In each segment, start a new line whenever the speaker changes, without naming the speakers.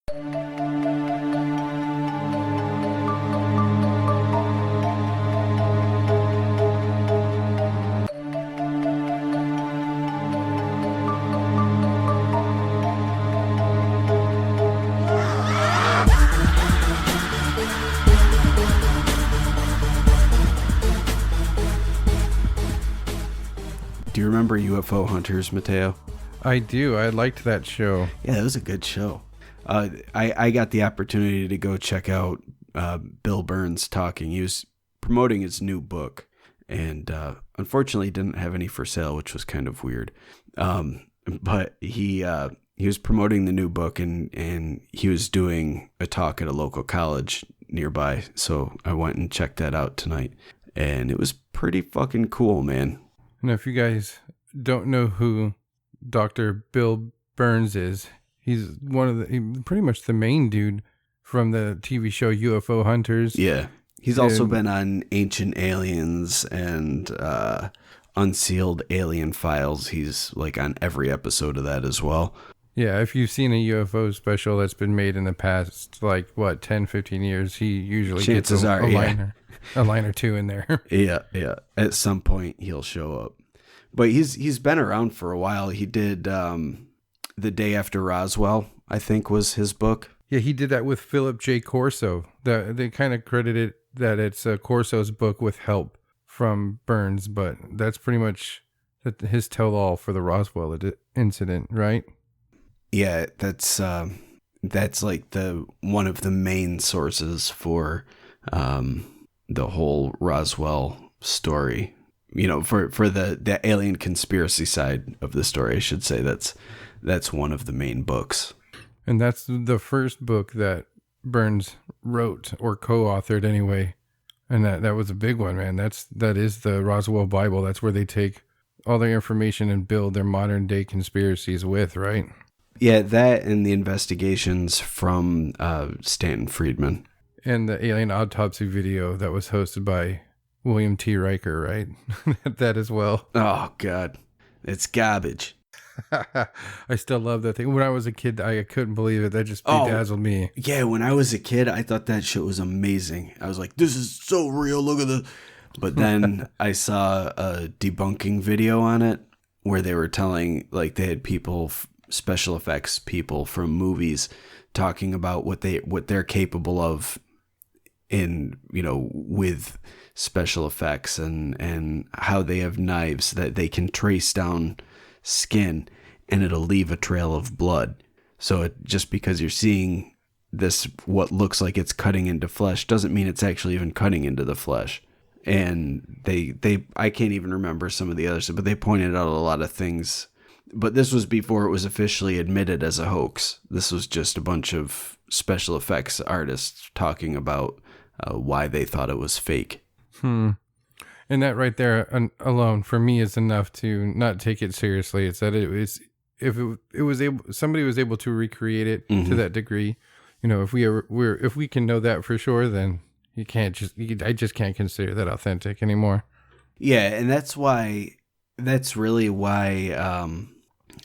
Do you remember UFO Hunters, Mateo?
I do. I liked that show.
Yeah, it was a good show. I got the opportunity to go check out Bill Birnes talking. He was promoting his new book, and unfortunately didn't have any for sale, which was kind of weird. But he was promoting the new book, and he was doing a talk at a local college nearby. So I went and checked that out tonight, and it was pretty fucking cool, man.
And if you guys don't know who Dr. Bill Birnes is, he's pretty much the main dude from the TV show UFO Hunters.
Yeah. He's also been on Ancient Aliens and Unsealed Alien Files. He's like on every episode of that as well.
Yeah, if you've seen a UFO special that's been made in the past, 10, 15 years, he usually gets a line or two in there.
Yeah. At some point, he'll show up. But he's been around for a while. He did The Day After Roswell, I think, was his book.
Yeah, he did that with Philip J. Corso. They kind of credited that it's Corso's book with help from Birnes, but that's pretty much his tell-all for the Roswell incident, right?
Yeah, that's like one of the main sources for the whole Roswell story. You know, for the alien conspiracy side of the story, I should say that's one of the main books.
And that's the first book that Birnes wrote or co-authored anyway. And that was a big one, man. That is the Roswell Bible. That's where they take all their information and build their modern day conspiracies with, right?
Yeah, that and the investigations from Stanton Friedman.
And the alien autopsy video that was hosted by William T. Riker, right? That as well.
Oh, God. It's garbage.
I still love that thing. When I was a kid, I couldn't believe it. That just bedazzled me.
Yeah, when I was a kid, I thought that shit was amazing. I was like, this is so real. Look at this. But then I saw a debunking video on it where they were telling, like, they had people, special effects people from movies talking about what they're capable of in, you know, with special effects and how they have knives that they can trace down skin and it'll leave a trail of blood. So just because you're seeing this, what looks like it's cutting into flesh, doesn't mean it's actually even cutting into the flesh. And I can't even remember some of the others, but they pointed out a lot of things. But this was before it was officially admitted as a hoax. This was just a bunch of special effects artists talking about why they thought it was fake.
And that right there alone for me is enough to not take it seriously. It's that somebody was able to recreate it to that degree. You know, if we can know that for sure, then I just can't consider that authentic anymore.
Yeah, and that's really why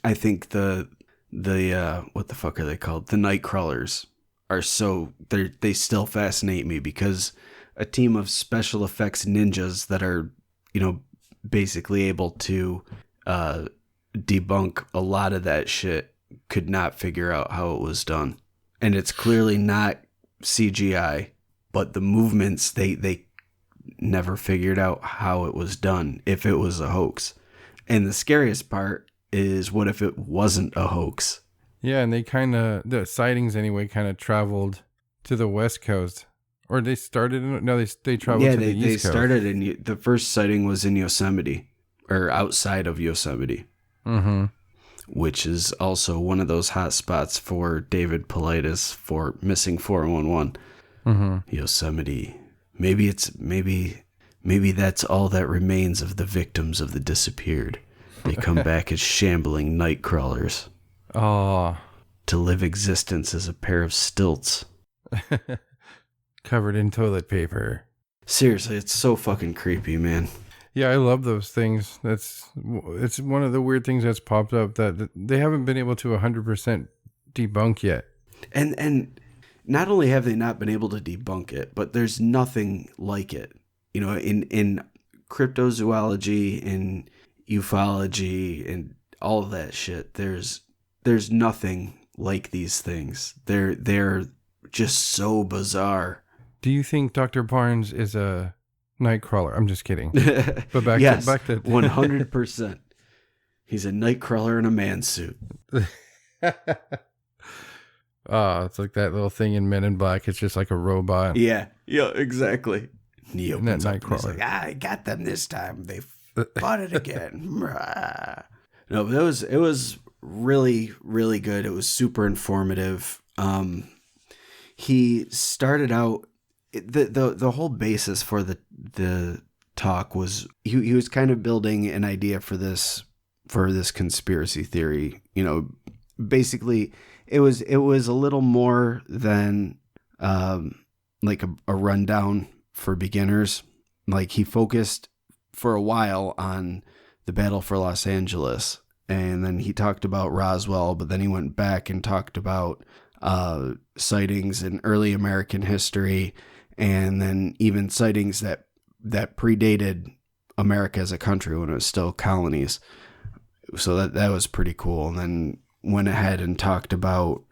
I think the what the fuck are they called? The night crawlers are they still fascinate me, because a team of special effects ninjas that are, you know, basically able to debunk a lot of that shit could not figure out how it was done. And it's clearly not CGI, but the movements, they never figured out how it was done, if it was a hoax. And the scariest part is, what if it wasn't a hoax?
Yeah, and the sightings anyway kind of traveled to the West Coast. Or they started they traveled to the East Coast. Yeah, they started
the first sighting was in Yosemite, or outside of Yosemite.
Mm-hmm.
Which is also one of those hot spots for David Paulides for Missing 411.
Mm-hmm.
Yosemite. Maybe that's all that remains of the victims of the disappeared. They come back as shambling night crawlers.
Oh.
To live existence as a pair of stilts.
Covered in toilet paper.
Seriously, it's so fucking creepy, man.
Yeah, I love those things. It's one of the weird things that's popped up that they haven't been able to 100% debunk yet.
And not only have they not been able to debunk it, but there's nothing like it. In cryptozoology, in ufology, and all of that shit, there's nothing like these things. They're just so bizarre.
Do you think Dr. Barnes is a nightcrawler? I'm just kidding. But back
yes,
to
100%. He's a nightcrawler in a man suit.
It's like that little thing in Men in Black. It's just like a robot.
Yeah, exactly. He opens up and he's
Nightcrawler.
like, I got them this time. They fought it again. No, but it was really, really good. It was super informative. He started out, the whole basis for the talk was he was kind of building an idea for this conspiracy theory. Basically it was a little more than like a rundown for beginners. Like, he focused for a while on the battle for Los Angeles, and then he talked about Roswell, but then he went back and talked about sightings in early American history, and then even sightings that predated America as a country when it was still colonies. So that was pretty cool. And then went ahead and talked about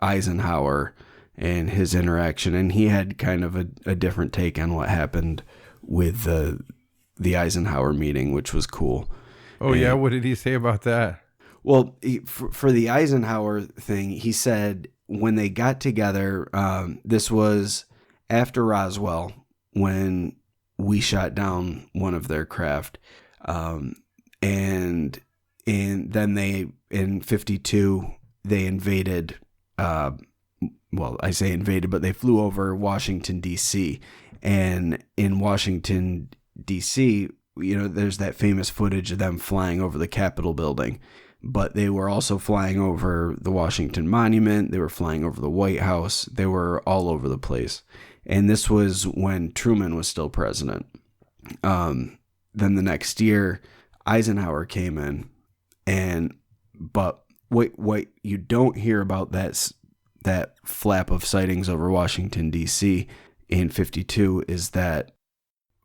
Eisenhower and his interaction, and he had kind of a different take on what happened with the Eisenhower meeting, which was cool.
Oh, and, yeah, what did he say about that?
Well, for the Eisenhower thing, he said when they got together, this was after Roswell, when we shot down one of their craft, and then they, in 52, they invaded, well, I say invaded, but they flew over Washington, D.C. And in Washington, D.C., there's that famous footage of them flying over the Capitol building. But they were also flying over the Washington Monument. They were flying over the White House. They were all over the place. And this was when Truman was still president. Then the next year, Eisenhower came in. But what you don't hear about that flap of sightings over Washington, D.C. in 52 is that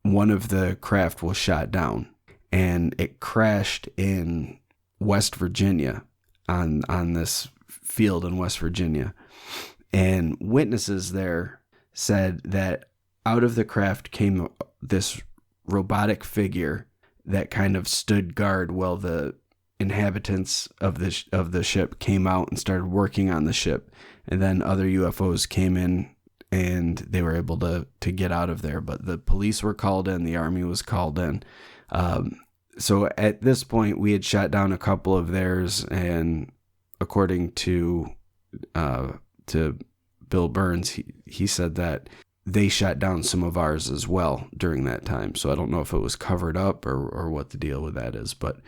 one of the craft was shot down, and it crashed in West Virginia on this field in West Virginia. And witnesses there said that out of the craft came this robotic figure that kind of stood guard while the inhabitants of the ship came out and started working on the ship. And then other UFOs came in and they were able to get out of there. But the police were called in, the army was called in. So at this point, we had shot down a couple of theirs, and according to Bill Birnes, he said that they shot down some of ours as well during that time. So I don't know if it was covered up or what the deal with that is. But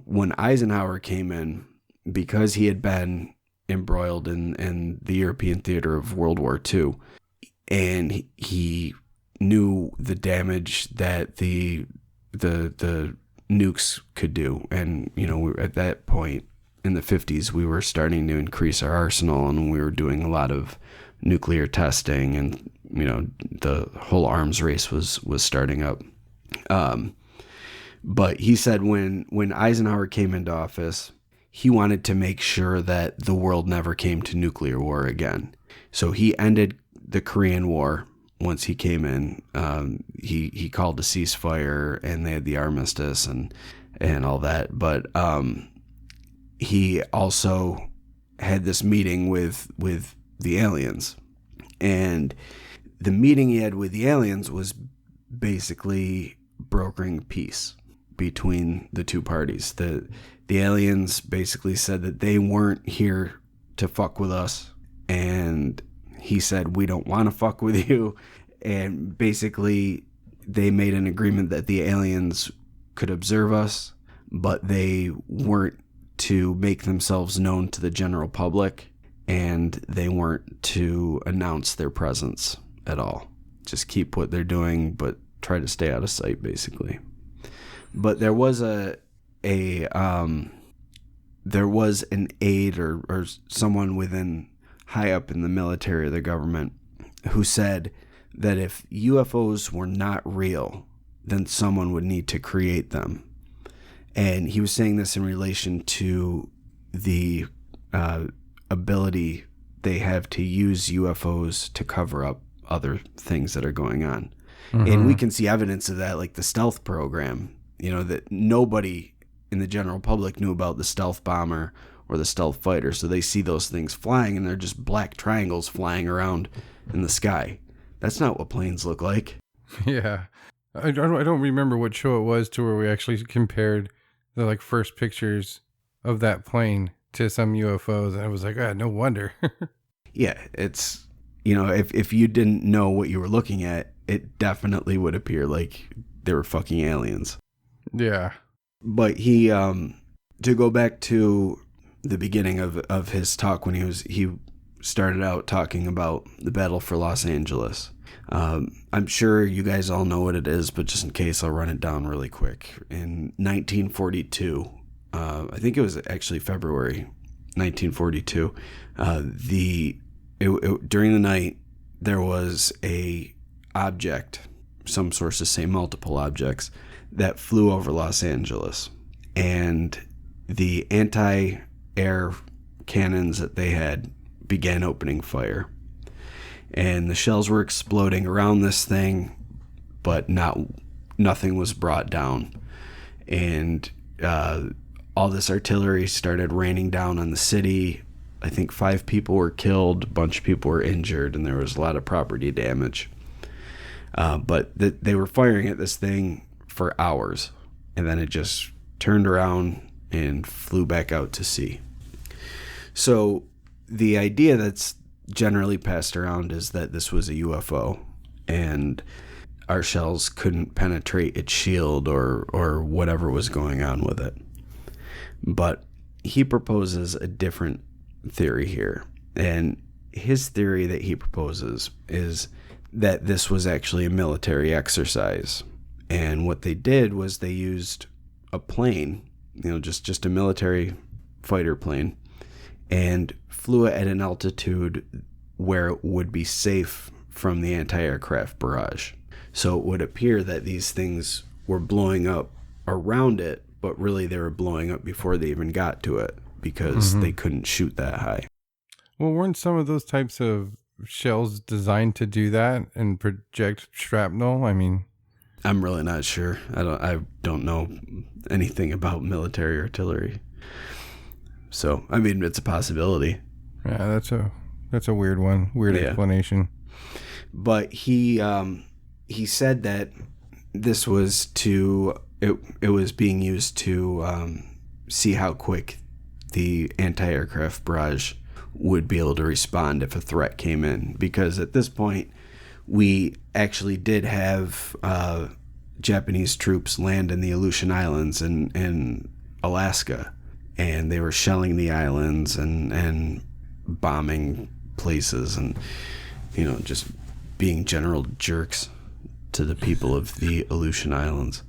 when Eisenhower came in, because he had been embroiled in the European theater of World War II, and he knew the damage that the nukes could do. And, at that point in the 50s, we were starting to increase our arsenal, and we were doing a lot of nuclear testing, and, the whole arms race was starting up. But he said when Eisenhower came into office, he wanted to make sure that the world never came to nuclear war again. So he ended the Korean War. Once he came in, he called a ceasefire, and they had the armistice and all that. But he also had this meeting with the aliens, and the meeting he had with the aliens was basically brokering peace between the two parties. The aliens basically said that they weren't here to fuck with us, and he said, we don't want to fuck with you. And basically they made an agreement that the aliens could observe us, but they weren't to make themselves known to the general public, and they weren't to announce their presence at all. Just keep what they're doing, but try to stay out of sight, basically. But there was there was an aide or someone within high up in the military or the government who said that if UFOs were not real, then someone would need to create them. And he was saying this in relation to the ability they have to use UFOs to cover up other things that are going on. Mm-hmm. And we can see evidence of that, like the stealth program, that nobody in the general public knew about the stealth bomber or the stealth fighter. So they see those things flying and they're just black triangles flying around in the sky. That's not what planes look like.
Yeah. I don't remember what show it was to where we actually compared the first pictures of that plane to some UFOs. And I was like, no wonder.
Yeah. It's, if you didn't know what you were looking at, it definitely would appear like they were fucking aliens.
Yeah.
But he, to go back to the beginning of his talk when he started out talking about the battle for Los Angeles. I'm sure you guys all know what it is, but just in case, I'll run it down really quick. In 1942, I think it was actually February 1942, during the night, there was a object, some sources say multiple objects, that flew over Los Angeles. And the anti-air cannons that they had began opening fire. And the shells were exploding around this thing, but nothing was brought down. And all this artillery started raining down on the city. I think 5 people were killed, a bunch of people were injured, and there was a lot of property damage. But they were firing at this thing for hours, and then it just turned around and flew back out to sea. So the idea that's generally passed around is that this was a UFO, and our shells couldn't penetrate its shield or whatever was going on with it. But he proposes a different theory here, and his theory that he proposes is that this was actually a military exercise. And what they did was they used a plane, just a military fighter plane, and flew it at an altitude where it would be safe from the anti-aircraft barrage. So it would appear that these things were blowing up around it, but really they were blowing up before they even got to it because they couldn't shoot that high.
Well, weren't some of those types of shells designed to do that and project shrapnel? I mean,
I'm really not sure. I don't know anything about military artillery. So, I mean, it's a possibility.
Yeah, that's a weird one. Weird explanation.
But he said that this was it was being used to see how quick the anti-aircraft barrage would be able to respond if a threat came in. Because at this point, we actually did have Japanese troops land in the Aleutian Islands in Alaska. And they were shelling the islands and bombing places and, just being general jerks to the people of the Aleutian Islands.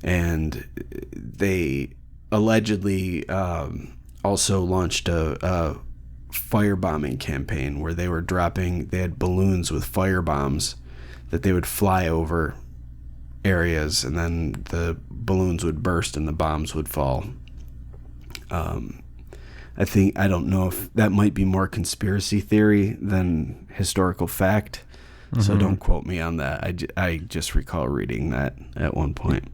And they allegedly also launched a firebombing campaign where they had balloons with fire bombs that they would fly over areas, and then the balloons would burst and the bombs would fall. I don't know if that might be more conspiracy theory than historical fact. So don't quote me on that. I just recall reading that at one point.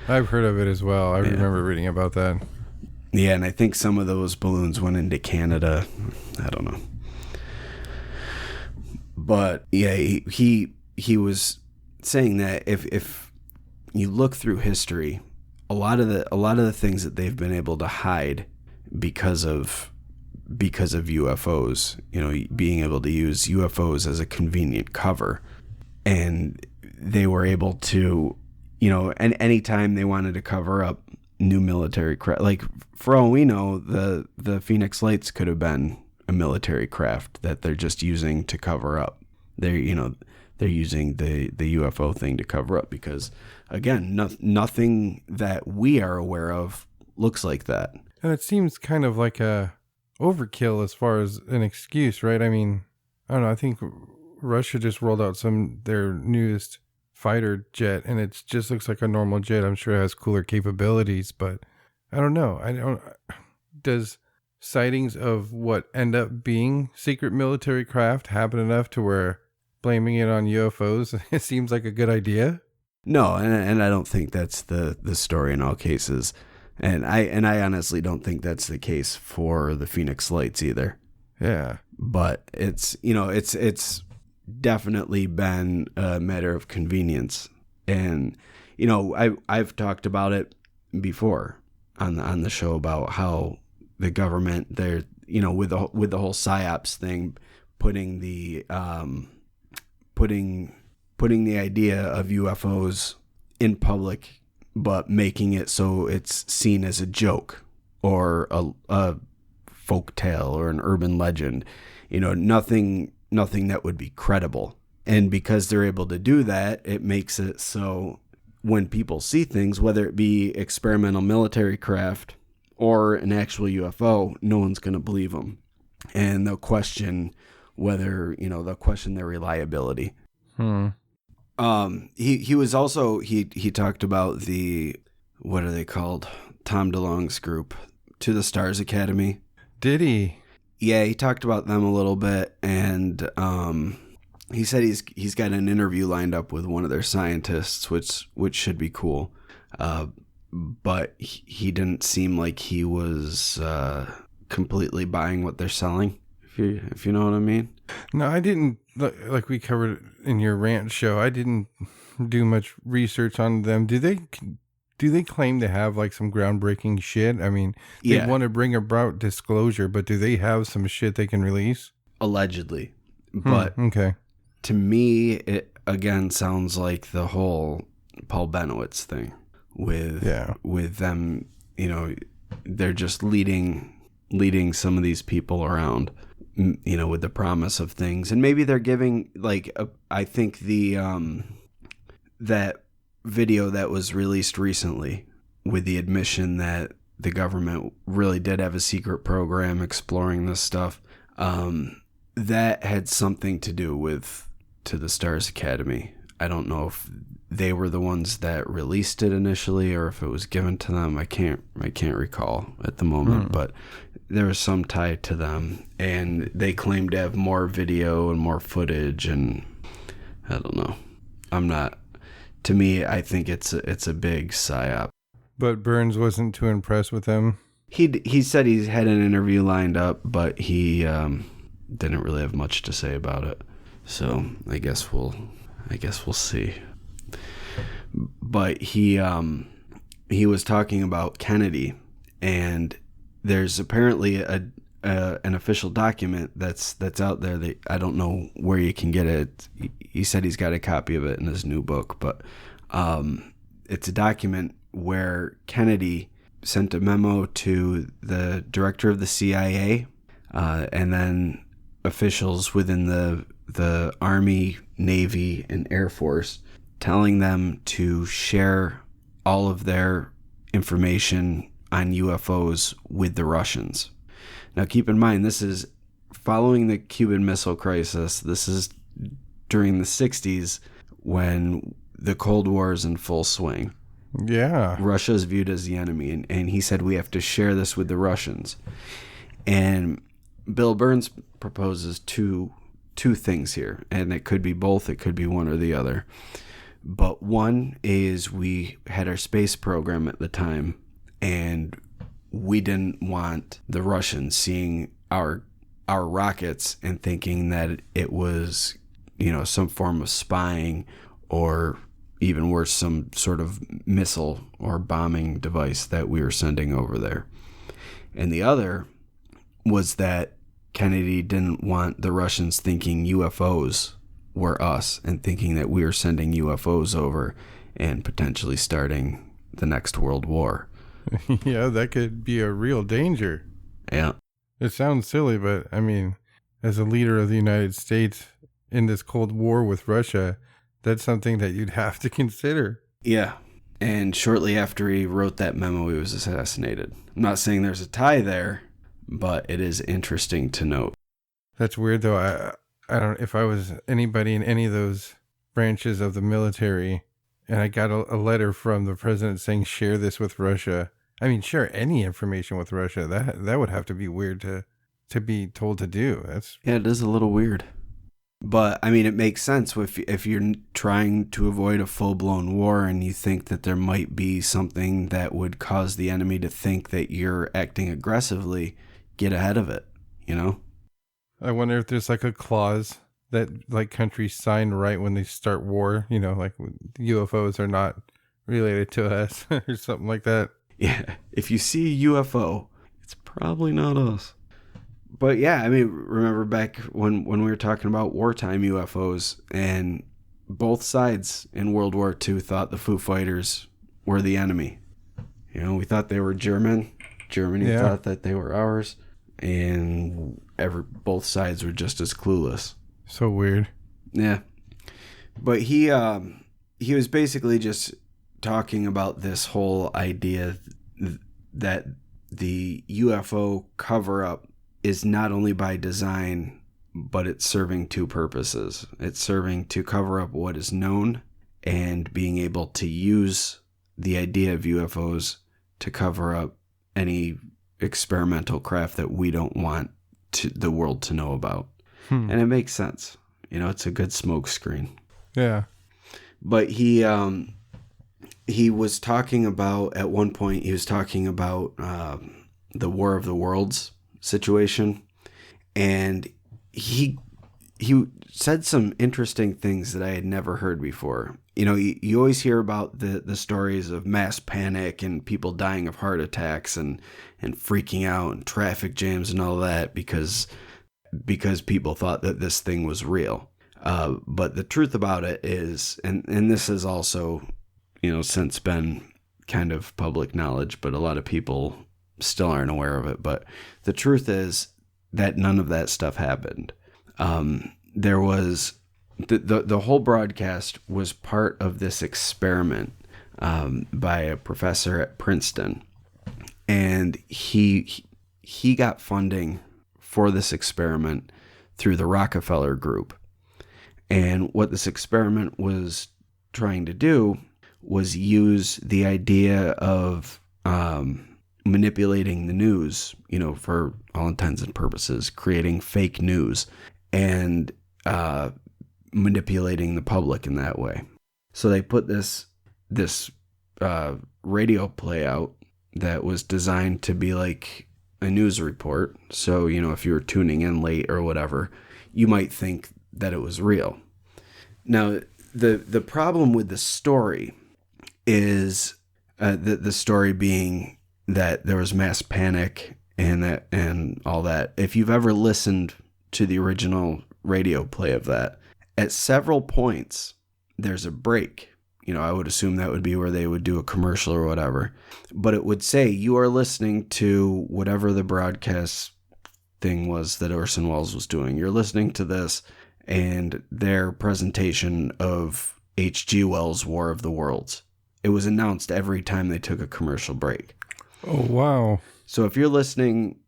I've heard of it as well. I remember reading about that.
Yeah, and I think some of those balloons went into Canada. I don't know. But yeah, he was saying that if you look through history, a lot of the things that they've been able to hide because of UFOs, being able to use UFOs as a convenient cover, and they were able to, and anytime they wanted to cover up new military craft, like for all we know, the Phoenix Lights could have been a military craft that they're just using to cover up. They're using the UFO thing to cover up because, again, nothing that we are aware of looks like that.
And it seems kind of like a overkill as far as an excuse, right? I mean, I don't know. I think Russia just rolled out their newest fighter jet, and it just looks like a normal jet. I'm sure it has cooler capabilities, but I don't know. Does sightings of what end up being secret military craft happen enough to where blaming it on UFOs it seems like a good idea?
No, and I don't think that's the story in all cases. And I honestly don't think that's the case for the Phoenix Lights either.
Yeah.
But it's definitely been a matter of convenience. And I've talked about it before on the show about how the government, they're with the whole psyops thing, putting the idea of UFOs in public, but making it so it's seen as a joke or a folk tale or an urban legend, nothing that would be credible. And because they're able to do that, it makes it so when people see things, whether it be experimental military craft or an actual UFO, no one's going to believe them. And they'll question they'll question their reliability. He was also, he talked about the, what are they called? Tom DeLonge's group, To the Stars Academy.
Did he?
Yeah, he talked about them a little bit, and he said he's got an interview lined up with one of their scientists, which should be cool. But he didn't seem like he was completely buying what they're selling, if you know what I mean.
No, I didn't. Like we covered in your rant show, I didn't do much research on them. Do they claim to have like some groundbreaking shit? I mean, they want to bring about disclosure, but do they have some shit they can release?
Allegedly. But
okay.
To me, it again sounds like the whole Paul Benowitz thing with them, they're just leading some of these people around, with the promise of things. And maybe they're giving, I think the that video that was released recently with the admission that the government really did have a secret program exploring this stuff, that had something to do with To the Stars Academy. I don't know if they were the ones that released it initially or if it was given to them. I can't recall at the moment, but there was some tie to them, and they claimed to have more video and more footage, and I don't know. To me, I think it's a big psyop.
But Birnes wasn't too impressed with them.
He said he had an interview lined up, but he didn't really have much to say about it. So I guess we'll see. But he was talking about Kennedy, and there's apparently an official document that's out there that I don't know where you can get it. He said he's got a copy of it in his new book, but it's a document where Kennedy sent a memo to the director of the CIA, and then officials within the Army, Navy, and Air Force, telling them to share all of their information on UFOs with the Russians. Now, keep in mind, this is following the Cuban Missile Crisis. This is during the 60s when the Cold War is in full swing.
Yeah.
Russia is viewed as the enemy, and he said we have to share this with the Russians. And Bill Birnes proposes two things here, and it could be both, it could be one or the other. But one is, we had our space program at the time, and we didn't want the Russians seeing our rockets and thinking that it was, some form of spying, or even worse, some sort of missile or bombing device that we were sending over there. And the other was that Kennedy didn't want the Russians thinking UFOs were us and thinking that we were sending UFOs over and potentially starting the next World War.
Yeah, that could be a real danger.
Yeah.
It sounds silly, but I mean, as a leader of the United States in this Cold War with Russia, that's something that you'd have to consider.
Yeah. And shortly after he wrote that memo, he was assassinated. I'm not saying there's a tie there, but it is interesting to note.
That's weird, though. I don't. If I was anybody in any of those branches of the military, and I got a letter from the president saying share this with Russia. I mean, share any information with Russia. That would have to be weird to be told to do.
Yeah, it is a little weird. But, I mean, it makes sense if you're trying to avoid a full-blown war and you think that there might be something that would cause the enemy to think that you're acting aggressively, get ahead of it, you know?
I wonder if there's like a clause that like countries sign right when they start war, you know, like UFOs are not related to us or something like that.
Yeah, if you see a UFO, it's probably not us. But yeah, I mean, remember back when we were talking about wartime UFOs, and both sides in World War II thought the Foo Fighters were the enemy. You know, we thought they were German. Germany thought that they were ours, and both sides were just as clueless.
So weird.
Yeah, but he was basically just talking about this whole idea that the UFO cover-up is not only by design, but it's serving two purposes. It's serving to cover up what is known and being able to use the idea of UFOs to cover up any experimental craft that we don't want the world to know about. And it makes sense. You know, it's a good smoke screen.
Yeah.
But he was talking about, at one point, he was talking about the War of the Worlds situation, and he said some interesting things that I had never heard before. You know, you always hear about the stories of mass panic and people dying of heart attacks and freaking out and traffic jams and all that because people thought that this thing was real. But the truth about it is, and this has also, you know, since been kind of public knowledge, but a lot of people still aren't aware of it. But the truth is that none of that stuff happened. There was the whole broadcast was part of this experiment by a professor at Princeton, and he got funding for this experiment through the Rockefeller Group. And what this experiment was trying to do was use the idea of manipulating the news, you know, for all intents and purposes, creating fake news and manipulating the public in that way. So they put this radio play out that was designed to be like a news report. So, you know, if you were tuning in late or whatever, you might think that it was real. Now, the problem with the story is the story being that there was mass panic and all that. If you've ever listened to the original radio play of that, at several points there's a break. You know, I would assume that would be where they would do a commercial or whatever. But it would say you are listening to whatever the broadcast thing was that Orson Welles was doing. You're listening to this and their presentation of H.G. Wells' War of the Worlds. It was announced every time they took a commercial break.
Oh, wow.
So if you're listening,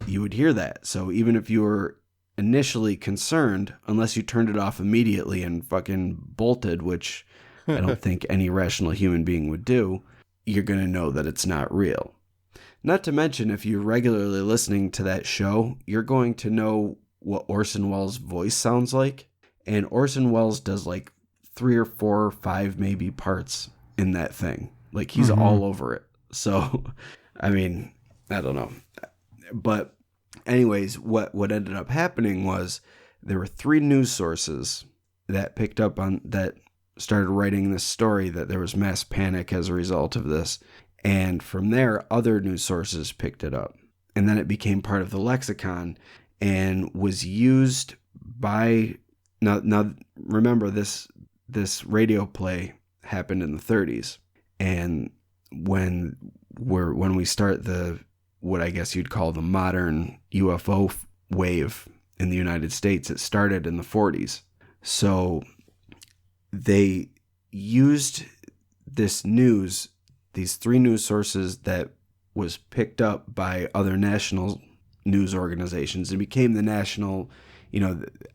you would hear that. So even if you were initially concerned, unless you turned it off immediately and fucking bolted, which I don't think any rational human being would do, you're going to know that it's not real. Not to mention, if you're regularly listening to that show, you're going to know what Orson Welles' voice sounds like. And Orson Welles does like 3 or 4 or 5 maybe parts in that thing. Like he's all over it. So, I mean, I don't know. But anyways, what ended up happening was there were 3 news sources that picked up on that, started writing this story that there was mass panic as a result of this. And from there, other news sources picked it up. And then it became part of the lexicon and was used by... Now remember, this radio play happened in the 30s. And when we start what I guess you'd call the modern UFO wave in the United States, it started in the 40s. So they used this news, these 3 news sources that was picked up by other national news organizations and became the national,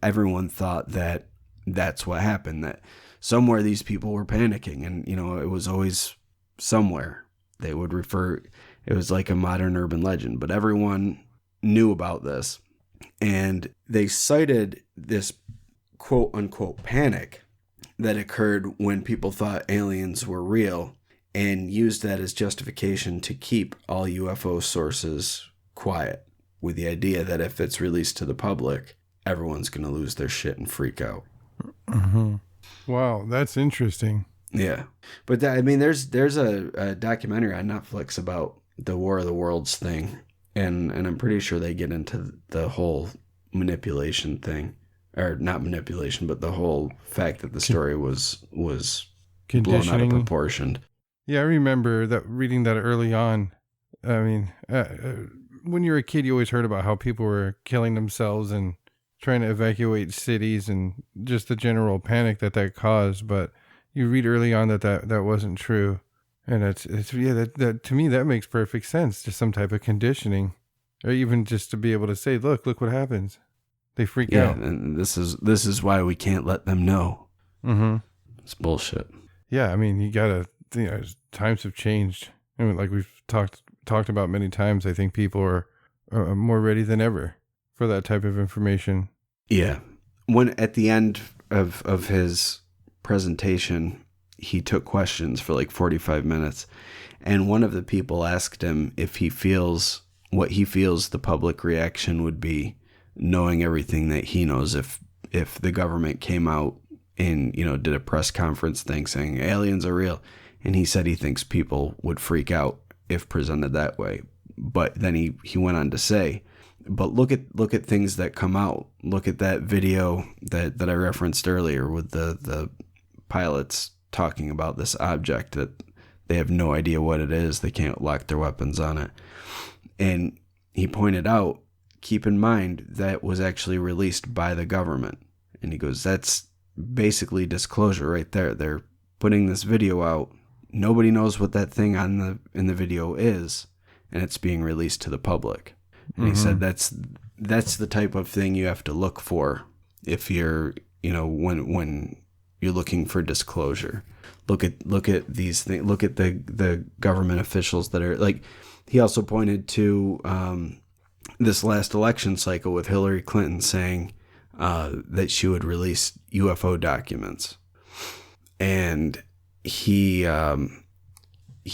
everyone thought that that's what happened, that somewhere these people were panicking, and, it was always somewhere. They would refer, it was like a modern urban legend, but everyone knew about this. And they cited this quote unquote panic that occurred when people thought aliens were real, and used that as justification to keep all UFO sources quiet, with the idea that if it's released to the public, everyone's going to lose their shit and freak out.
Mm-hmm. Wow, that's interesting.
Yeah. But there's a documentary on Netflix about the War of the Worlds thing, and I'm pretty sure they get into the whole manipulation thing, or not manipulation, but the whole fact that the story was blown out of proportion. Yeah,
I remember that, reading that early on. I mean, when you were a kid, you always heard about how people were killing themselves and trying to evacuate cities, and just the general panic that caused. But you read early on that wasn't true, and that to me that makes perfect sense. Just some type of conditioning, or even just to be able to say, "Look what happens." They freak out.
Yeah, and this is why we can't let them know.
Mm-hmm.
It's bullshit.
Yeah, I mean, you gotta. Times have changed. I mean, like we've talked about many times, I think people are more ready than ever for that type of information.
Yeah. When at the end of his presentation, he took questions for like 45 minutes, and one of the people asked him if he feels what he feels the public reaction would be, knowing everything that he knows, if the government came out and did a press conference thing saying aliens are real. And he said he thinks people would freak out if presented that way. But then he went on to say, but look at things that come out. Look at that video that I referenced earlier with the pilots talking about this object that they have no idea what it is. They can't lock their weapons on it. And he pointed out, keep in mind that was actually released by the government. And he goes, that's basically disclosure right there. They're putting this video out. Nobody knows what that thing in the video is, and it's being released to the public. And he said that's the type of thing you have to look for if you're when you're looking for disclosure. Look at these things. Look at the government officials that are like. He also pointed to this last election cycle with Hillary Clinton saying that she would release UFO documents, and he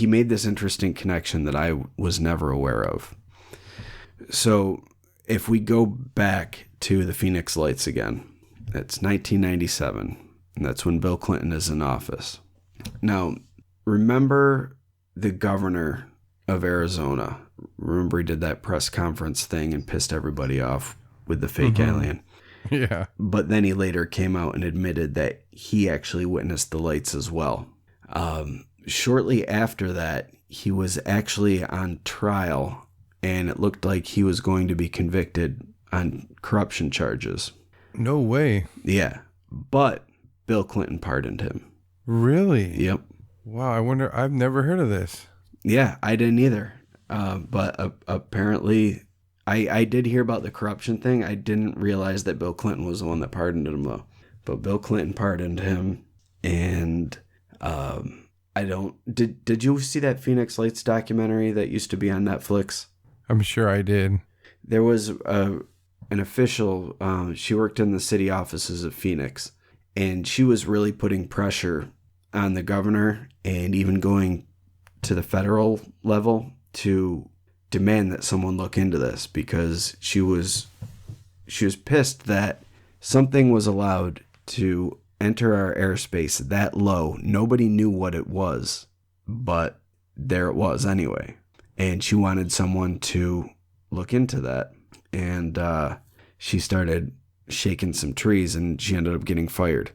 made this interesting connection that I was never aware of. So if we go back to the Phoenix Lights again, it's 1997, and that's when Bill Clinton is in office. Now, remember the governor of Arizona? Remember he did that press conference thing and pissed everybody off with the fake alien?
Yeah.
But then he later came out and admitted that he actually witnessed the lights as well. Shortly after that, he was actually on trial, and it looked like he was going to be convicted on corruption charges.
No way.
Yeah. But Bill Clinton pardoned him.
Really?
Yep.
Wow. I wonder, I've never heard of this.
Yeah, I didn't either. But apparently I did hear about the corruption thing. I didn't realize that Bill Clinton was the one that pardoned him, though. But Bill Clinton pardoned him, and did you see that Phoenix Lights documentary that used to be on Netflix?
I'm sure I did.
There was an official, she worked in the city offices of Phoenix, and she was really putting pressure on the governor and even going to the federal level to demand that someone look into this, because she was pissed that something was allowed to enter our airspace that low. Nobody knew what it was, but there it was anyway. And she wanted someone to look into that. And she started shaking some trees, and she ended up getting fired.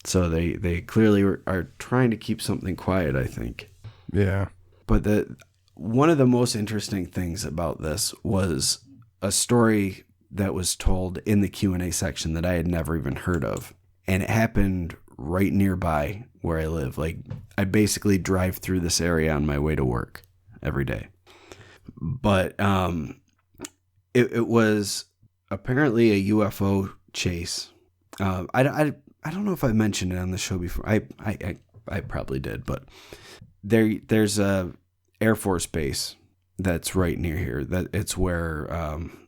So they clearly are trying to keep something quiet, I think.
Yeah.
But one of the most interesting things about this was a story that was told in the Q&A section that I had never even heard of. And it happened right nearby where I live. Like, I basically drive through this area on my way to work every day. But it was apparently a UFO chase. I don't know if I mentioned it on the show before. I probably did, but there's a Air Force base that's right near here. That it's where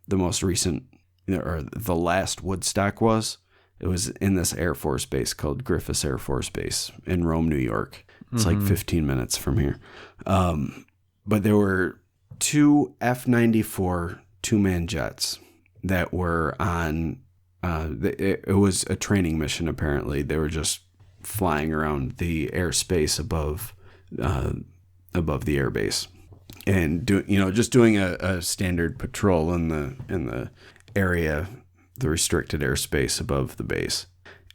the most recent, or the last Woodstock was. It was in this Air Force base called Griffiths Air Force Base in Rome, New York. It's like 15 minutes from here. But there were 2 F-94 two-man jets that were on, it was a training mission apparently. They were just flying around the airspace above the airbase and just doing a standard patrol in the area, the restricted airspace above the base.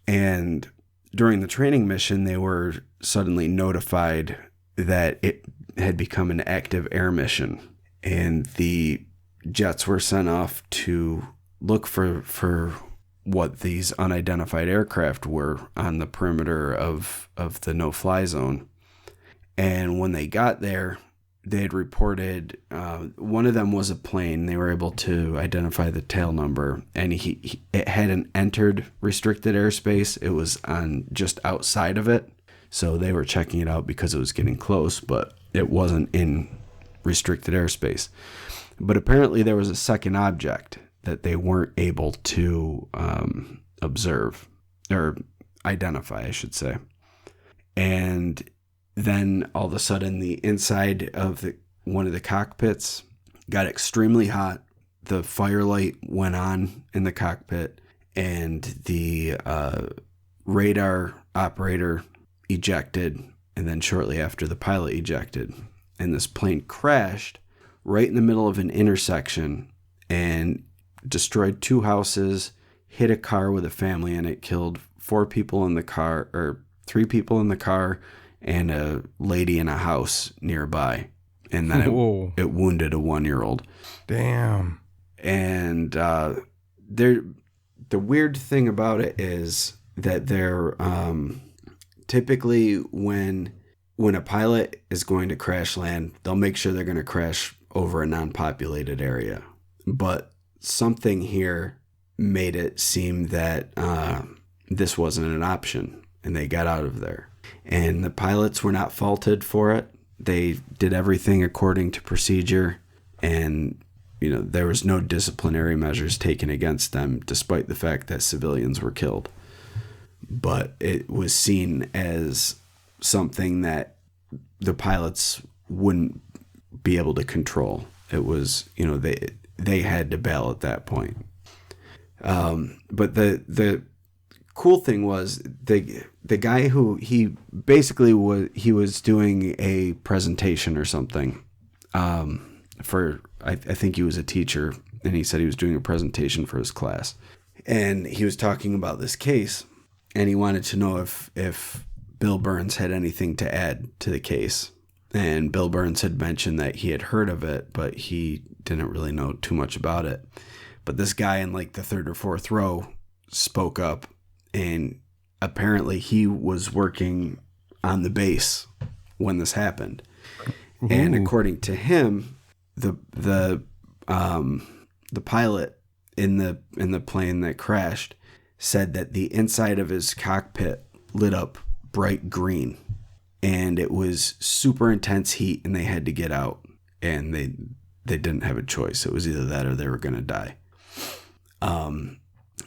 And during the training mission, they were suddenly notified that it had become an active air mission, and the jets were sent off to look for what these unidentified aircraft were on the perimeter of the no-fly zone. And when they got there, they had reported one of them was a plane. They were able to identify the tail number, and it hadn't entered restricted airspace. It was on just outside of it. So they were checking it out because it was getting close, but it wasn't in restricted airspace. But apparently there was a second object that they weren't able to observe or identify, I should say. And then all of a sudden the inside of one of the cockpits got extremely hot. The firelight went on in the cockpit, and the radar operator ejected, and then shortly after the pilot ejected, and this plane crashed right in the middle of an intersection and destroyed 2 houses, hit a car with a family in it, killed 4 people in the car, or 3 people in the car, and a lady in a house nearby. And then it wounded a 1-year-old.
Damn.
And the weird thing about it is that they're typically when a pilot is going to crash land, they'll make sure they're going to crash over a non-populated area. But something here made it seem that this wasn't an option, and they got out of there. And the pilots were not faulted for it. They did everything according to procedure, and there was no disciplinary measures taken against them, despite the fact that civilians were killed. But it was seen as something that the pilots wouldn't be able to control. It was, they had to bail at that point. But the cool thing was the guy who he was doing a presentation or something for, I think he was a teacher, and he said he was doing a presentation for his class, and he was talking about this case, and he wanted to know if Bill Birnes had anything to add to the case. And Bill Birnes had mentioned that he had heard of it, but he didn't really know too much about it. But this guy in like the 3rd or 4th row spoke up, and apparently he was working on the base when this happened. Ooh. And according to him, the pilot in the plane that crashed said that the inside of his cockpit lit up bright green, and it was super intense heat, and they had to get out, and they didn't have a choice. It was either that or they were going to die.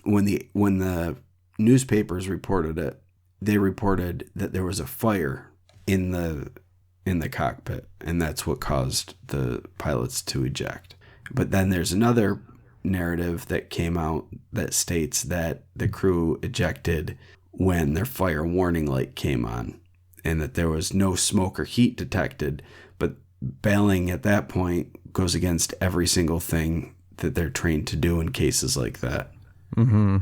When the newspapers reported it, they reported that there was a fire in the cockpit, and that's what caused the pilots to eject. But then there's another narrative that came out that states that the crew ejected when their fire warning light came on, and that there was no smoke or heat detected. But bailing at that point goes against every single thing that they're trained to do in cases like that. Mm-hmm.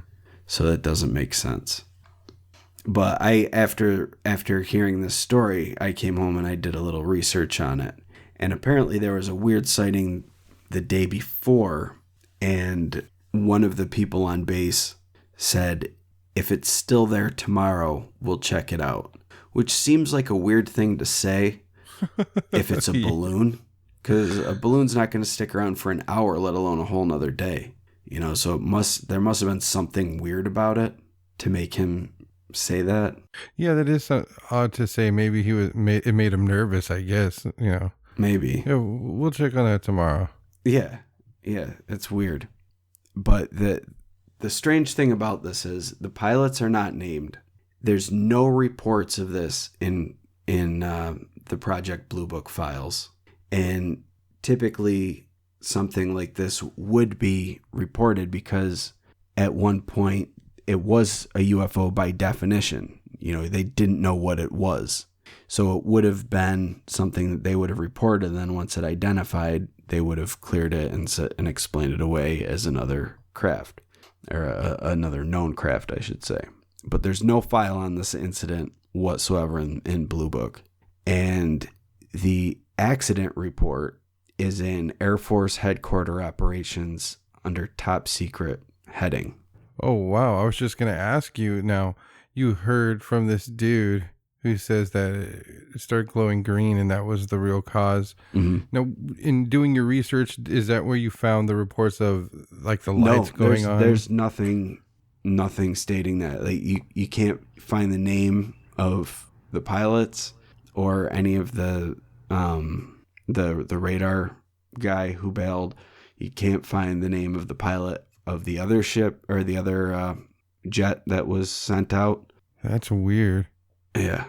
So that doesn't make sense. But after hearing this story, I came home and I did a little research on it. And apparently there was a weird sighting the day before, and one of the people on base said if it's still there tomorrow, we'll check it out. Which seems like a weird thing to say if it's a balloon, because a balloon's not going to stick around for an hour, let alone a whole nother day. You know, so there must have been something weird about it to make him say that.
Yeah, that is odd to say. Maybe it made him nervous, I guess, you know.
Maybe.
Yeah, we'll check on that tomorrow.
Yeah, it's weird. But the strange thing about this is the pilots are not named. There's no reports of this in the Project Blue Book files. And typically something like this would be reported because at one point it was a UFO by definition. You know, they didn't know what it was. So it would have been something that they would have reported. And then once it identified, they would have cleared it and explained it away as another craft, or another known craft, I should say. But there's no file on this incident whatsoever in Blue Book. And the accident report is in Air Force Headquarters Operations under Top Secret heading.
Oh, wow. I was just going to ask you now, you heard from this dude who says that it started glowing green and that was the real cause. Mm-hmm. Now, in doing your research, is that where you found the reports of like the lights going on?
There's nothing stating that. Like you can't find the name of the pilots or any of the radar guy who bailed. You can't find the name of the pilot of the other ship or the other jet that was sent out.
That's weird.
Yeah,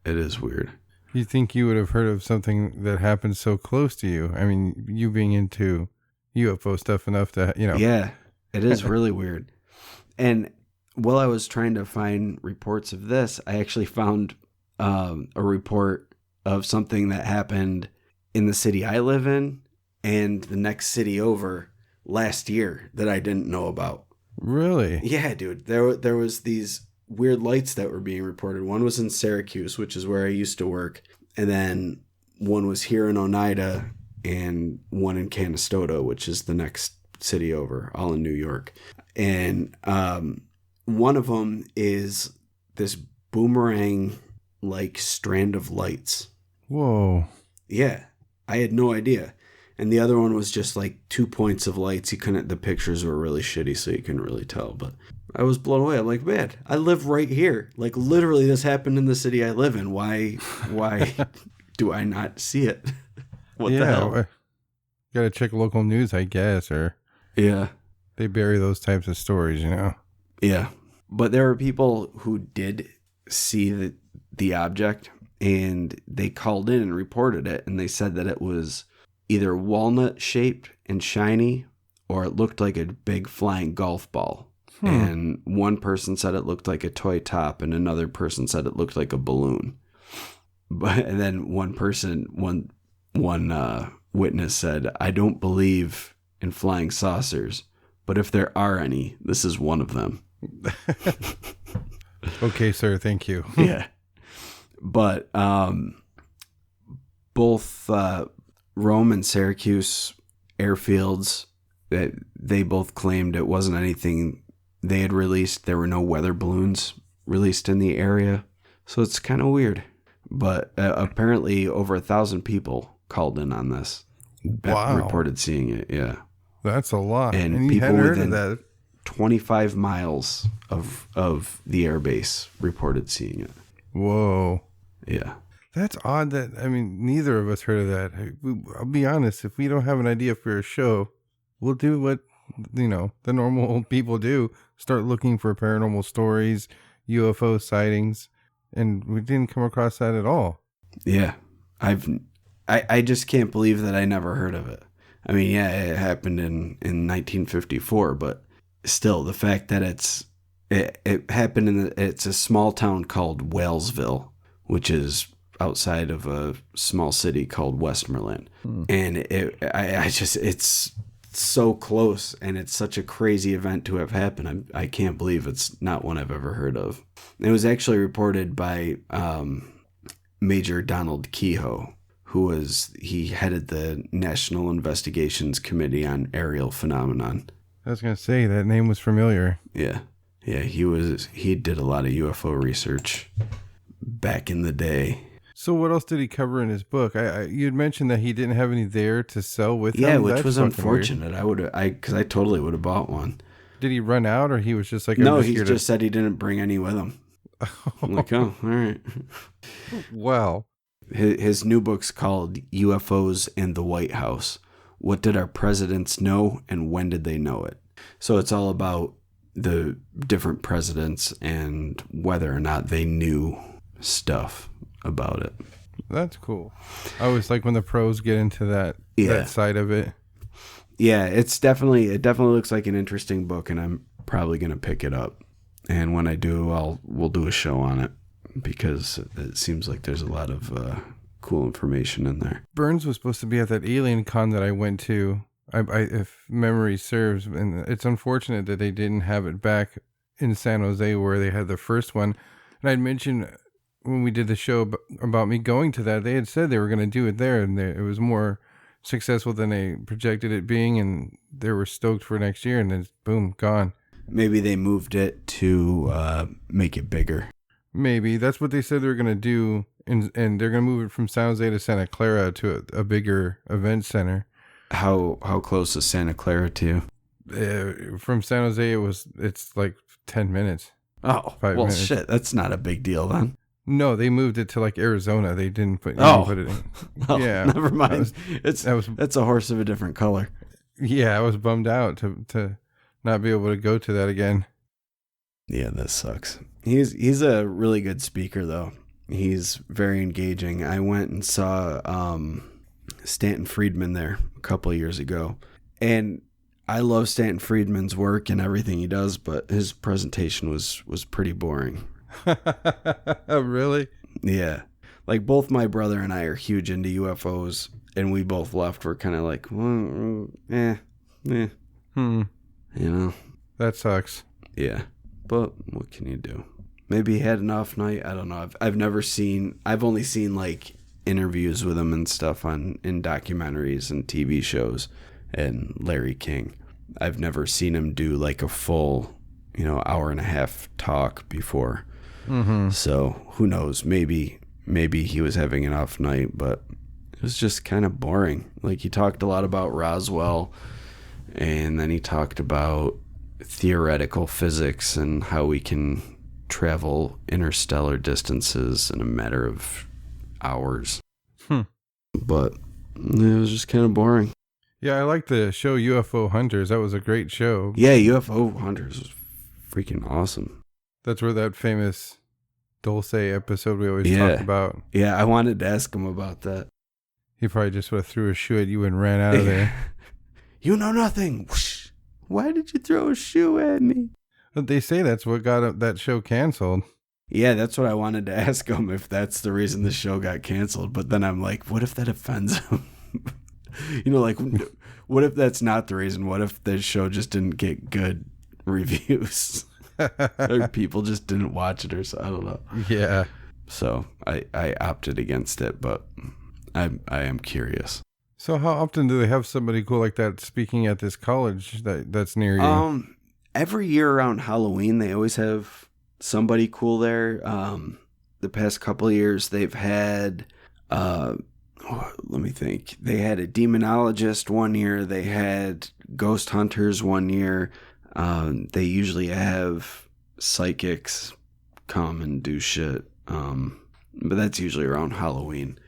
it is weird.
You think you would have heard of something that happened so close to you? I mean, you being into UFO stuff enough to, you know.
Yeah, it is really weird. And while I was trying to find reports of this, I actually found a report of something that happened in the city I live in and the next city over last year that I didn't know about.
Really?
Yeah, dude. There was these weird lights that were being reported. One was in Syracuse, which is where I used to work. And then one was here in Oneida and one in Canastota, which is the next city over, all in New York. And one of them is this boomerang-like strand of lights.
Whoa.
Yeah, I had no idea. And the other one was just like 2 points of lights. The pictures were really shitty, so you couldn't really tell. But I was blown away. I'm like, man, I live right here. Like literally this happened in the city I live in. Why do I not see it? What the hell?
Got to check local news, I guess, or
yeah,
they bury those types of stories, you know?
Yeah. But there are people who did see the object and they called in and reported it. And they said that it was either walnut shaped and shiny or it looked like a big flying golf ball. And one person said it looked like a toy top and another person said it looked like a balloon. And then one witness said, I don't believe in flying saucers, but if there are any, this is one of them.
Okay, sir. Thank you.
Yeah. But both Rome and Syracuse airfields, they both claimed it wasn't anything they had released. There were no weather balloons released in the area. So it's kind of weird. But apparently over 1,000 people called in on this.
Wow.
Reported seeing it, yeah.
That's a lot.
And people within 25 miles of the airbase reported seeing it.
Whoa.
Yeah.
That's odd that, I mean, neither of us heard of that. I'll be honest, if we don't have an idea for a show, we'll do what, the normal people do. Start looking for paranormal stories, UFO sightings, and we didn't come across that at all. Yeah.
I just can't believe that I never heard of it. I mean, yeah, it happened in 1954, but still, the fact that it happened it's a small town called Walesville, which is outside of a small city called Westmoreland. And it's so close, and it's such a crazy event to have happened. I can't believe it's not one I've ever heard of. It was actually reported by Major Donald Kehoe, he headed the National Investigations Committee on Aerial Phenomenon.
I was going to say, that name was familiar.
Yeah. Yeah, he did a lot of UFO research back in the day.
So what else did he cover in his book? You'd mentioned that he didn't have any there to sell with him.
Yeah, which
That's
was
fucking
unfortunate.
weird.
Because I totally would have bought one.
Did he run out, or he was just like,
no, he just said he didn't bring any with him. I'm like, oh, all right.
Wow.
His new book's called UFOs and the White House. What did our presidents know and when did they know it? So it's all about the different presidents and whether or not they knew stuff about it.
That's cool. I always like when the pros get into that side of it.
Yeah, it definitely looks like an interesting book, and I'm probably going to pick it up. And when I do, we'll do a show on it because it seems like there's a lot of cool information in there.
Birnes was supposed to be at that alien con that I went to, if memory serves, and it's unfortunate that they didn't have it back in San Jose where they had the first one. And I'd mentioned when we did the show about me going to that, they had said they were going to do it there, and it was more successful than they projected it being, and they were stoked for next year, and then boom, gone.
Maybe they moved it to make it bigger.
Maybe that's what they said they were going to do, and they're going to move it from San Jose to Santa Clara to a bigger event center.
How close is Santa Clara to you?
From San Jose, it's like 10 minutes.
Oh,
5
well,
minutes.
shit, that's not a big deal then.
No, they moved it to like Arizona. They didn't put, put it in.
Well,
yeah,
never mind. That's a horse of a different color.
Yeah, I was bummed out to not be able to go to that again.
Yeah, that sucks. He's a really good speaker though. He's very engaging. I went and saw Stanton Friedman there a couple of years ago, and I love Stanton Friedman's work and everything he does, but his presentation was pretty boring.
Really?
Yeah. Like both my brother and I are huge into UFOs, and we both left. We're kind of like, You know?
That sucks.
Yeah. But what can you do? Maybe he had an off night. I don't know. I've only seen like interviews with him and stuff in documentaries and TV shows and Larry King. I've never seen him do like a full, hour and a half talk before.
Mm-hmm.
So who knows? Maybe he was having an off night, but it was just kind of boring. Like he talked a lot about Roswell, and then he talked about theoretical physics and how we can travel interstellar distances in a matter of hours. But it was just kind of boring.
Yeah, I like the show UFO Hunters. That was a great show.
Yeah, UFO Hunters was freaking awesome.
That's where that famous Dulce episode we always talk about.
Yeah, I wanted to ask him about that.
He probably just would have threw a shoe at you and ran out of there.
You know nothing. Whoosh. Why did you throw a shoe at me?
But they say that's what got that show canceled.
Yeah, that's what I wanted to ask him, if that's the reason the show got canceled. But then I'm like, what if that offends him? What if that's not the reason? What if the show just didn't get good reviews? Or people just didn't watch it, or so, I don't know.
Yeah.
So I opted against it, but I am curious.
So how often do they have somebody cool like that speaking at this college that's near you?
Every year around Halloween, they always have somebody cool there. The past couple of years, they've had, let me think. They had a demonologist one year. They had ghost hunters one year. They usually have psychics come and do shit. But that's usually around Halloween.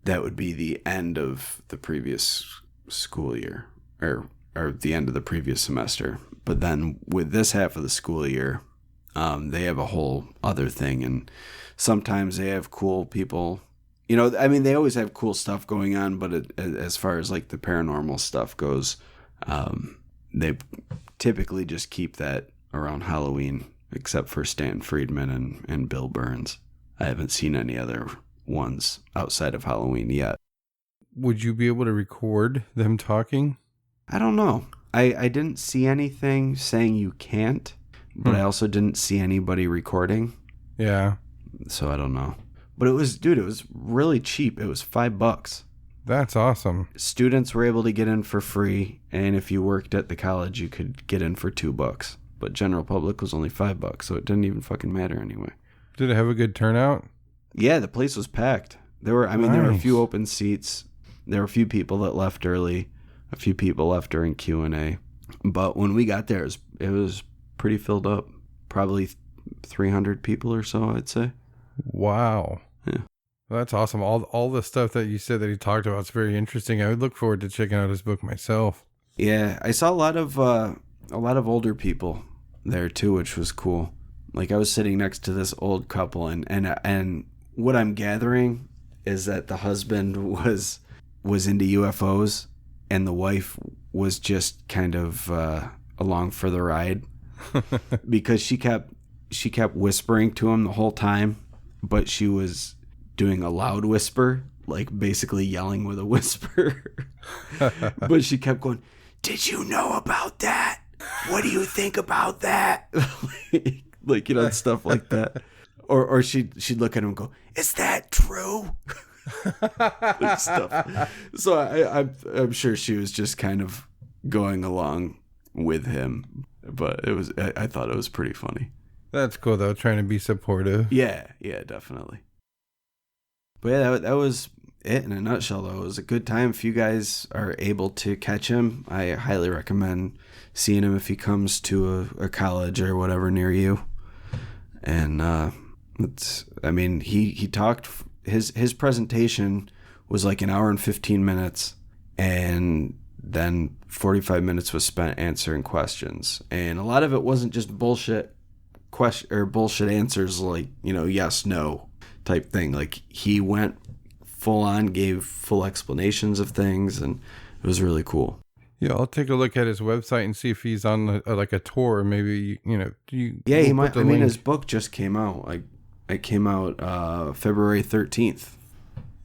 That would be the end of the previous school year, or the end of the previous semester. But then with this half of the school year, they have a whole other thing, and sometimes they have cool people. They always have cool stuff going on, but as far as like the paranormal stuff goes, they typically just keep that around Halloween, except for Stanton Friedman and Bill Birnes. I haven't seen any other ones outside of Halloween yet.
Would you be able to record them talking?
I don't know. I didn't see anything saying you can't, but I also didn't see anybody recording.
Yeah.
So I don't know. But it was really cheap. It was $5.
That's awesome.
Students were able to get in for free, and if you worked at the college, you could get in for $2. but general public was only $5, so it didn't even fucking matter anyway.
Did it have a good turnout?
Yeah, the place was packed. There were a
Nice.
few open seats. There were a few people that left early, a few people left during Q&A. But when we got there, it was pretty filled up. Probably 300 people or so, I'd say.
Wow.
Yeah.
Well, that's awesome. All the stuff that you said that he talked about is very interesting. I would look forward to checking out his book myself.
Yeah, I saw a lot of older people there too, which was cool. Like I was sitting next to this old couple, and what I'm gathering is that the husband was into UFOs, and the wife was just kind of along for the ride because she kept whispering to him the whole time, but she was doing a loud whisper, like basically yelling with a whisper. But she kept going, "Did you know about that? What do you think about that?" like stuff like that. Or she'd look at him and go, "Is that true?" Like stuff. So I'm sure she was just kind of going along with him, but I thought it was pretty funny.
That's cool though, trying to be supportive.
Yeah, definitely. But yeah, that was it in a nutshell, though. It was a good time. If you guys are able to catch him, I highly recommend seeing him if he comes to a college or whatever near you. And he talked. His presentation was like an hour and 15 minutes, and then 45 minutes was spent answering questions. And a lot of it wasn't just bullshit bullshit answers, like, yes, no type thing. Like, he went full on, gave full explanations of things, and it was really cool.
Yeah, I'll take a look at his website and see if he's on a tour. Maybe,
Yeah, he might. His book just came out. It came out February 13th,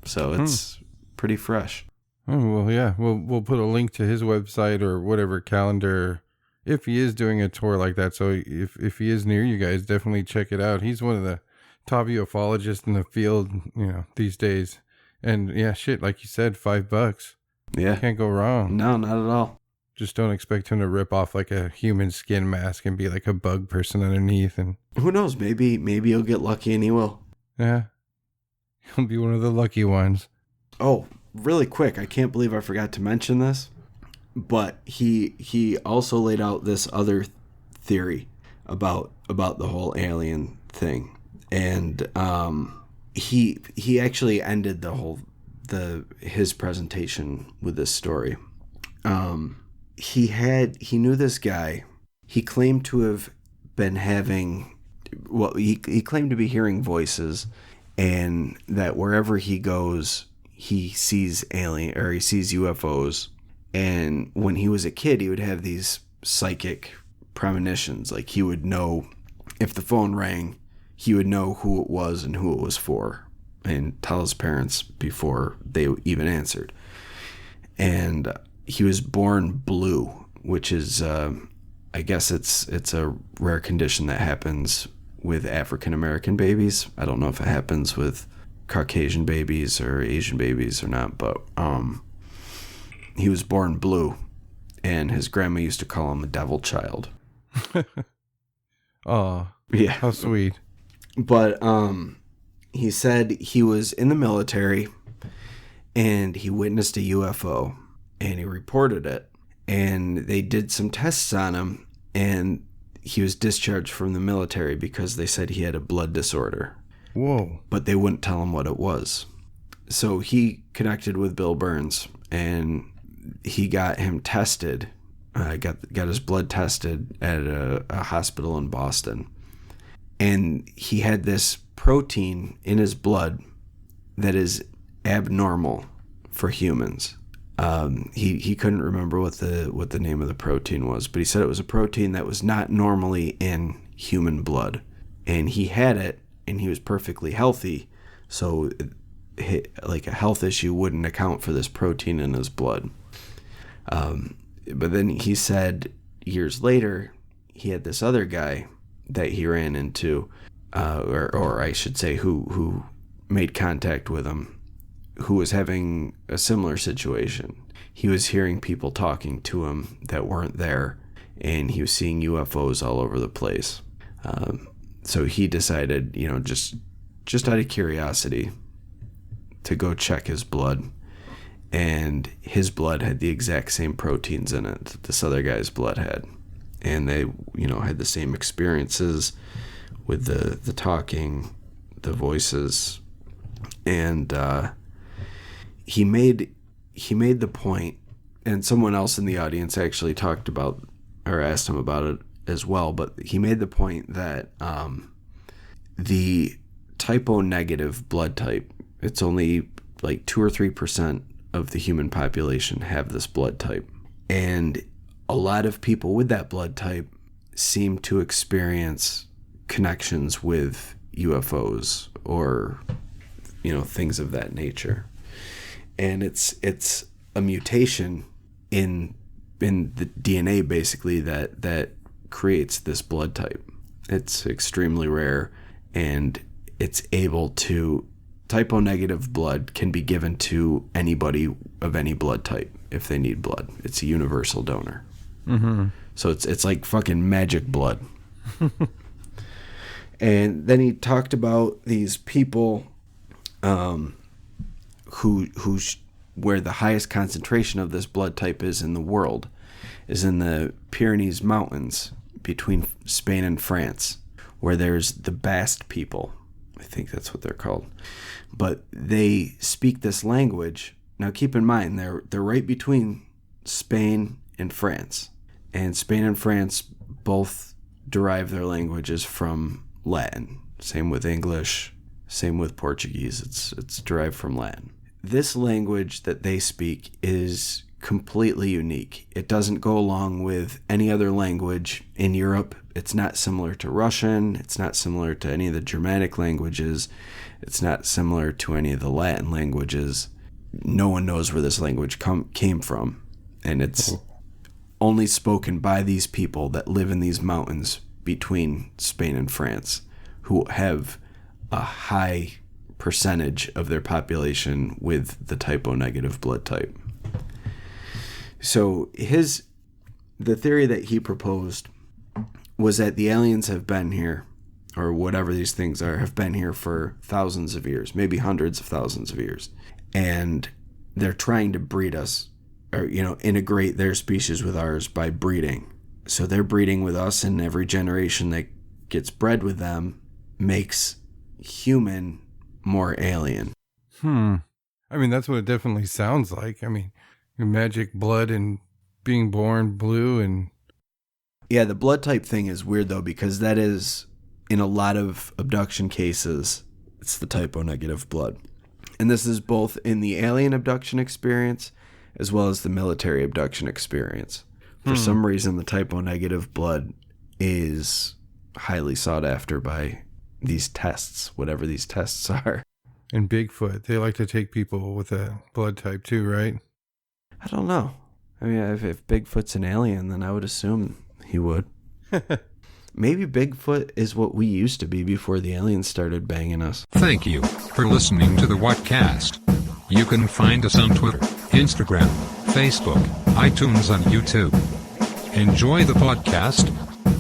so it's pretty fresh.
Oh, well, yeah, we'll put a link to his website or whatever calendar if he is doing a tour like that. So if he is near you guys, definitely check it out. He's one of the top ufologists in the field, these days. And yeah, shit, like you said, $5.
Yeah,
can't go wrong.
No, not at all.
Just don't expect him to rip off like a human skin mask and be like a bug person underneath. And
who knows? Maybe you'll get lucky and he will.
Yeah, he'll be one of the lucky ones.
Oh, really quick! I can't believe I forgot to mention this, but he also laid out this other theory about the whole alien thing, and he actually ended his presentation with this story. He knew this guy. He claimed to have been having, he claimed to be hearing voices, and that wherever he goes, he sees he sees UFOs. And when he was a kid, he would have these psychic premonitions. Like, he would know if the phone rang, he would know who it was and who it was for, and tell his parents before they even answered. And he was born blue, which is, I guess it's a rare condition that happens with African American babies. I don't know if it happens with Caucasian babies or Asian babies or not, but he was born blue, and his grandma used to call him a devil child.
Oh,
yeah,
how sweet.
But he said he was in the military, and he witnessed a UFO, and he reported it, and they did some tests on him, and he was discharged from the military because they said he had a blood disorder.
Whoa.
But they wouldn't tell him what it was. So he connected with Bill Birnes, and he got him tested, got his blood tested at a hospital in Boston. And he had this protein in his blood that is abnormal for humans. He couldn't remember what the name of the protein was, but he said it was a protein that was not normally in human blood. And he had it, and he was perfectly healthy, so like a health issue wouldn't account for this protein in his blood. But then he said years later, he had this other guy that he ran into, or I should say who made contact with him, who was having a similar situation. He was hearing people talking to him that weren't there, and he was seeing UFOs all over the place. So he decided, just out of curiosity, to go check his blood. And his blood had the exact same proteins in it that this other guy's blood had. And they, had the same experiences with the talking, the voices. And he made the point, and someone else in the audience actually talked about, or asked him about it as well, but he made the point that the typo-negative blood type, it's only like 2 or 3% of the human population have this blood type. And a lot of people with that blood type seem to experience connections with UFOs or, things of that nature. And it's a mutation in the DNA, basically, that creates this blood type. It's extremely rare, and it's able to, typo-negative blood can be given to anybody of any blood type if they need blood. It's a universal donor. Mm-hmm. So it's like fucking magic blood. And then he talked about these people where the highest concentration of this blood type is in the world is in the Pyrenees Mountains between Spain and France, where there's the Basque people. I think that's what they're called. But they speak this language. Now keep in mind, they're right between Spain and France. And Spain and France both derive their languages from Latin. Same with English, same with Portuguese. It's derived from Latin. This language that they speak is completely unique. It doesn't go along with any other language in Europe. It's not similar to Russian. It's not similar to any of the Germanic languages. It's not similar to any of the Latin languages. No one knows where this language came from. And it's only spoken by these people that live in these mountains between Spain and France, who have a high percentage of their population with the typo-negative blood type. So the theory that he proposed was that the aliens have been here, or whatever these things are, have been here for thousands of years, maybe hundreds of thousands of years. And they're trying to breed us, or, integrate their species with ours by breeding. So they're breeding with us, and every generation that gets bred with them makes human more alien.
I mean, that's what it definitely sounds like. I mean, magic blood and being born blue and...
Yeah, the blood type thing is weird, though, because that is, in a lot of abduction cases, it's the typo-negative blood. And this is both in the alien abduction experience as well as the military abduction experience. For some reason, the typo-negative blood is highly sought after by these tests, whatever these tests are.
And Bigfoot, they like to take people with a blood type too, right?
I don't know. I mean, if Bigfoot's an alien, then I would assume he would. Maybe Bigfoot is what we used to be before the aliens started banging us.
Thank you for listening to the Whatcast. You can find us on Twitter, Instagram, Facebook, iTunes, and YouTube. Enjoy the podcast.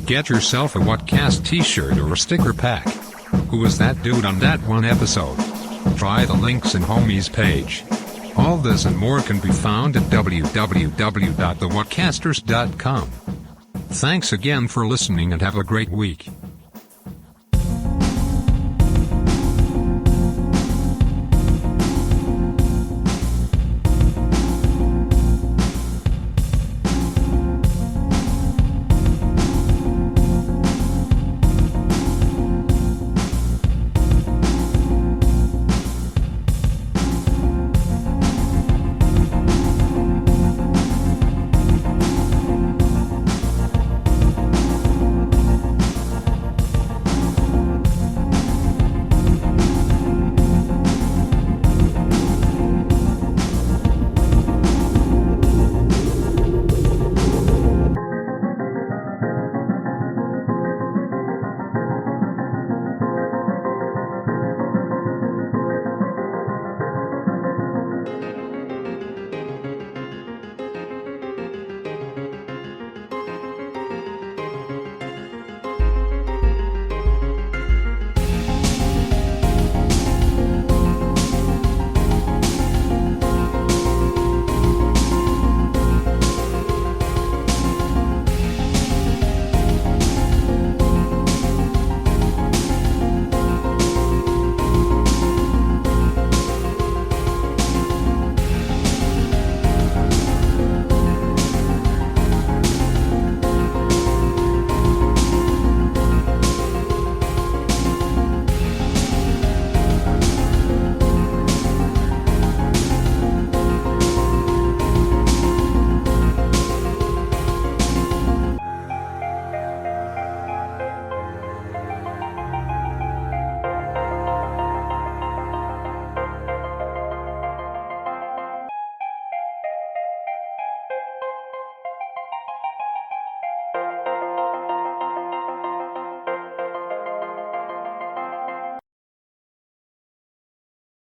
Get yourself a Whatcast t-shirt or a sticker pack. Who was that dude on that one episode? Try the links in Homie's page. All this and more can be found at www.thewhatcasters.com. Thanks again for listening and have a great week.